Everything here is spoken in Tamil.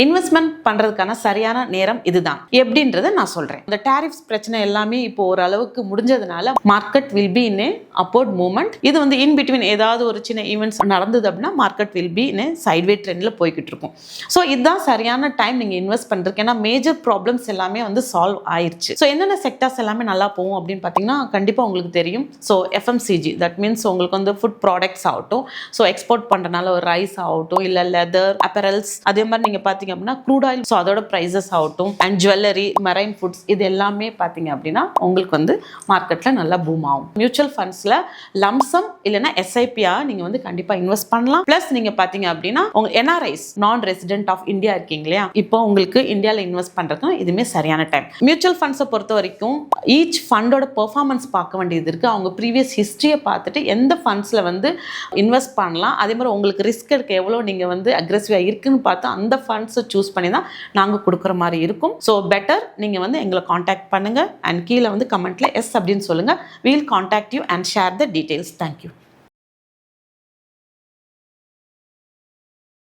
இன்வெஸ்ட்மெண்ட் பண்றதுக்கான சரியான நேரம் இதுதான் எப்படின்றத நான் சொல்றேன். இந்த டாரிஃப்ஸ் பிரச்சனை எல்லாமே இப்போ ஓரளவுக்கு முடிஞ்சதுனால market will be in upward movement. இது வந்து இன் பிட்வீன் ஏதாவது ஒரு சின்ன ஈவெண்ட்ஸ் நடந்தது அப்படின்னா market will be in sideway ட்ரெண்ட்ல போய்கிட்டு இருக்கும். ஸோ இதுதான் சரியான டைம் நீங்க இன்வெஸ்ட் பண்றதுக்கு. ஏன்னா மேஜர் ப்ராப்ளம்ஸ் எல்லாமே வந்து சால்வ் ஆயிருச்சு. ஸோ என்னென்ன செக்டர்ஸ் எல்லாமே நல்லா போகும் அப்படின்னு பார்த்தீங்கன்னா கண்டிப்பாக உங்களுக்கு தெரியும். ஸோ எஃப்எம்சிஜி தட் மீன்ஸ் உங்களுக்கு வந்து ஃபுட் ப்ராடக்ட்ஸ் ஆகட்டும், ஸோ எக்ஸ்போர்ட் பண்ணுறதுனால ஒரு ரைஸ் ஆகட்டும், இல்லை லெதர் அப்பரல்ஸ், அதே மாதிரி நீங்கள் பார்த்தீங்க அப்படின்னா க்ரூட் ஆயில், ஸோ அதோட ப்ரைஸஸ் ஆகட்டும், அண்ட் ஜுவல்லரி, மெரைன் ஃபுட்ஸ், இது எல்லாமே பார்த்தீங்க அப்படின்னா உங்களுக்கு வந்து மார்க்கெட்டில் நல்லா பூம் ஆகும். மியூச்சுவல் ஃபண்ட்ஸில் லம்சம் இல்லைன்னா எஸ்ஐபியா நீங்கள் வந்து கண்டிப்பாக இன்வெஸ்ட் பண்ணலாம். ப்ளஸ் நீங்கள் பார்த்தீங்க அப்படின்னா உங்கள் என்ஆர்ஐஸ், நான் ரெசிடென்ட் ஆஃப் இந்தியா இருக்கீங்க இல்லையா, இப்போ உங்களுக்கு இந்தியாவில் இன்வெஸ்ட் பண்ணுறதுக்கு இதுவுமே சரியான டைம். மியூச்சுவல் ஃபண்ட்ஸை பொறுத்த வரைக்கும் ஈச் ஃபண்டோட பெர்ஃபார்மன்ஸ் பார்க்க வேண்டியது இருக்குது. அவங்க ப்ரீவியஸ் ஹிஸ்ட்ரியை பார்த்துட்டு எந்த ஃபண்ட்ஸில் வந்து இன்வெஸ்ட் பண்ணலாம், அதே மாதிரி உங்களுக்கு ரிஸ்க் எடுக்க எவ்வளோ நீங்கள் வந்து அக்ரெசிவாக இருக்குன்னு பார்த்து அந்த ஃபண்ட்ஸை சூஸ் பண்ணி தான் நாங்கள் கொடுக்குற மாதிரி இருக்கும். ஸோ பெட்டர் நீங்கள் வந்து எங்களை காண்டாக்ட் பண்ணுங்கள் அண்ட் கீழே வந்து கமெண்ட்டில் எஸ் அப்படின்னு சொல்லுங்கள். We'll contact you and share the details. Thank you.